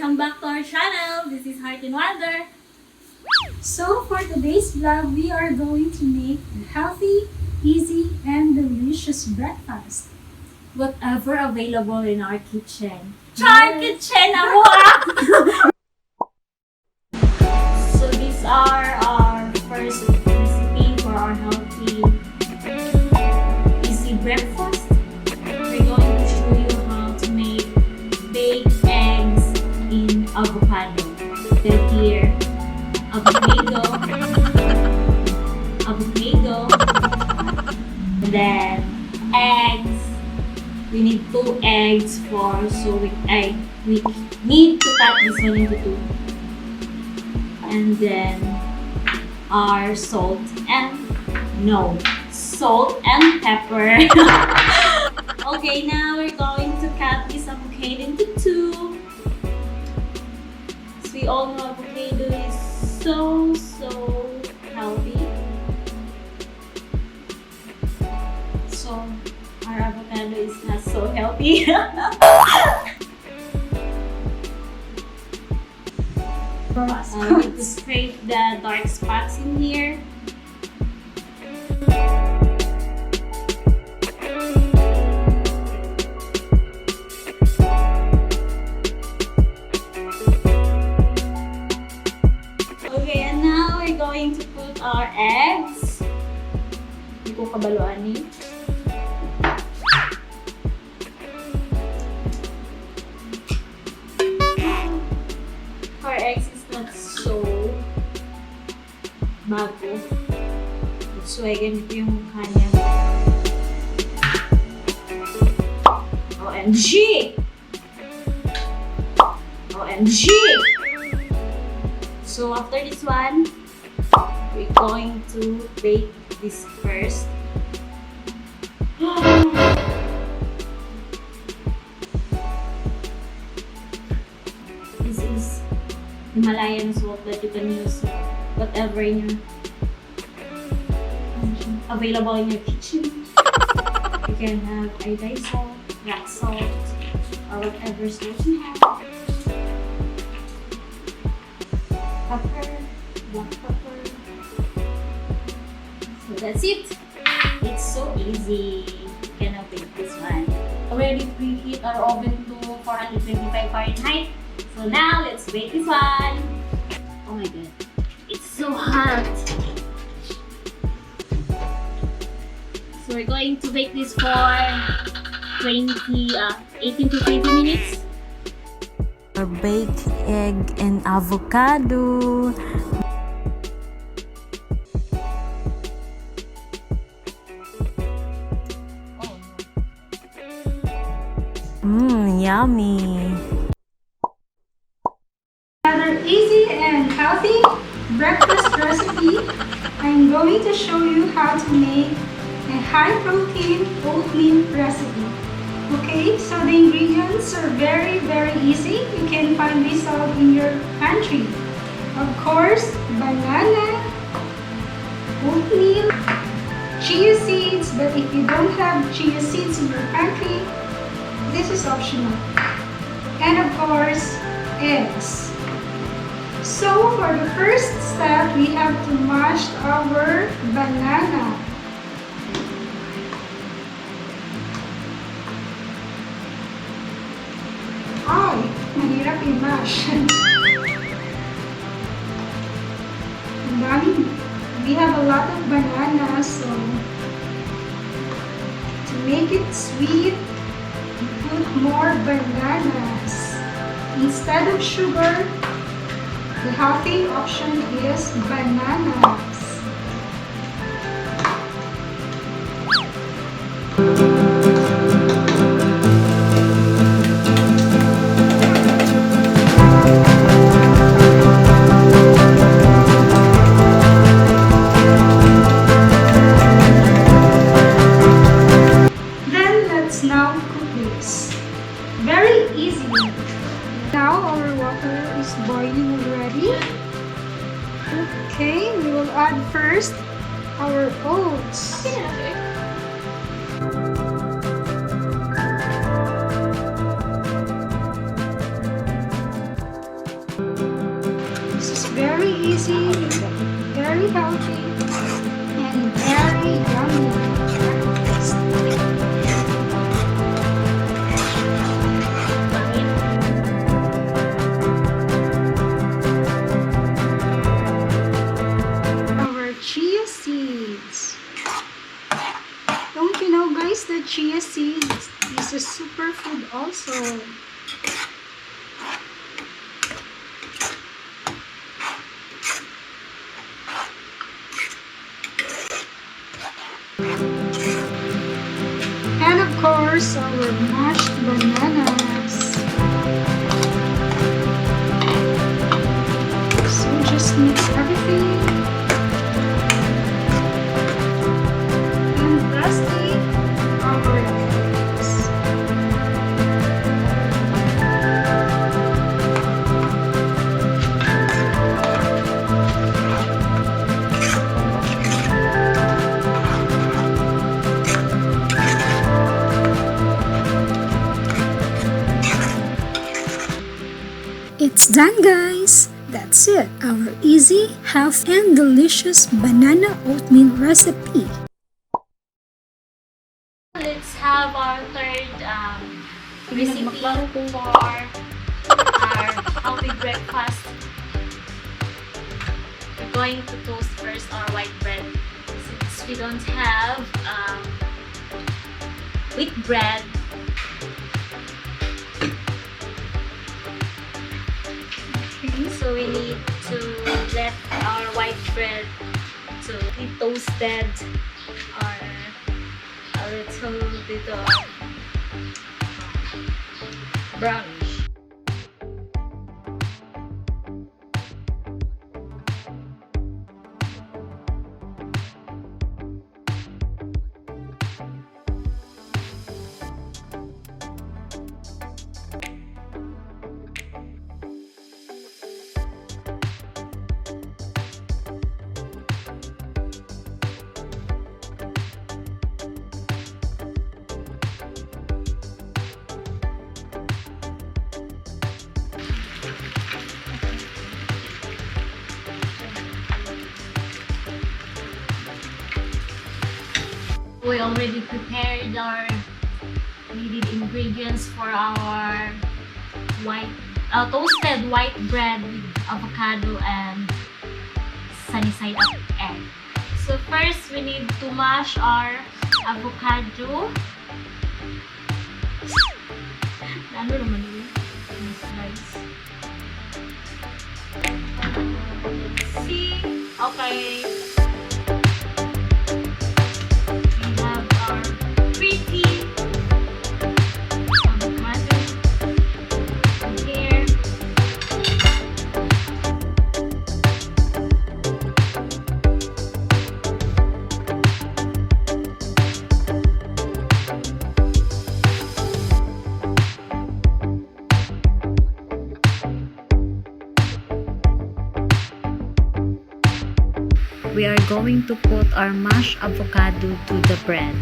Welcome back to our channel. This is Heart and Wonder. So for today's vlog, we are going to make a healthy, easy, and delicious breakfast. Whatever available in our kitchen. Char kitchen ako ah! So these are our first recipe for our healthy, easy breakfast. We're going to show you how to make baked eggs in avocado. Then here, avocado, and then eggs. We need 2 eggs so we need to cut this one into 2. And then our salt and pepper. Okay, now we're going to cut this avocado into 2. As we all know, avocado is so healthy. So our avocado is not so healthy. I need to scrape the dark spots in here. Okay, and now we're going to put our eggs. Hindi ko kabaluan eh. Our eggs is not so bago. So, ganito yung mukha niya. OMG! OMG! So, after this one, we're going to bake this first. This is Himalayan salt that you can use whatever in your available in your kitchen. You can have iodized salt, black salt, or whatever salt you have. Pepper, black pepper. So that's it. It's so easy. You can bake this one. Already preheat our oven to 425 Fahrenheit. So now, let's bake this one. Oh my god, it's so hot. So we're going to bake this for 18 to 20 minutes. Our baked egg and avocado. Yummy. Another easy and healthy breakfast recipe. I'm going to show you how to make a high-protein oatmeal recipe. Okay, so the ingredients are very easy. You can find this out in your pantry. Of course, banana, oatmeal, chia seeds, but if you don't have chia seeds in your pantry, this is optional. And of course, eggs. So for the first step, we have to mash our banana. Ay, mahirap i-mash. We have a lot of bananas, so to make it sweet, we put more bananas. Instead of sugar, the healthy option is bananas. Then let's now cook this. Very easy. Now our water is boiling already. Okay, we will add first our oats. very healthy and very yummy breakfast. Our chia seeds. Don't you know, guys, that chia seeds is a superfood also. And of course, our mashed bananas. So just mix everything. And lastly, our eggs. It's done, guys! That's it, our easy, healthy, and delicious banana oatmeal recipe. Let's have our third recipe for our healthy breakfast. We're going to toast first our white bread since we don't have wheat bread. So we need to let our white bread to be toasted or a little bit of brownish. We already prepared our needed ingredients for our toasted white bread with avocado and sunny side up egg. So first we need to mash our avocado. Ano naman yun? Slice. Let's see. Okay. We are going to put our mashed avocado to the bread.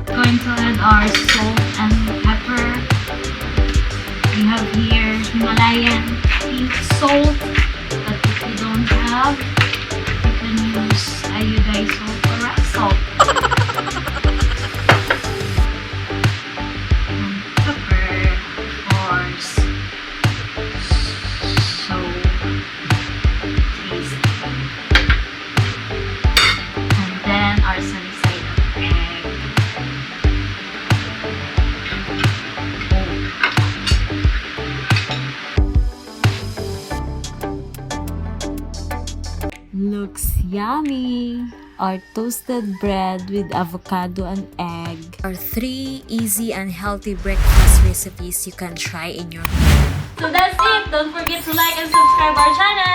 Going to add our salt and pepper. We have here Himalayan pink salt, but if you don't have, you can use iodized salt or rock salt. And pepper, of course. So tasty. And then our sunny side up egg. Looks yummy! Our toasted bread with avocado and egg are 3 easy and healthy breakfast recipes you can try in your home. So that's it! Don't forget to like and subscribe our channel!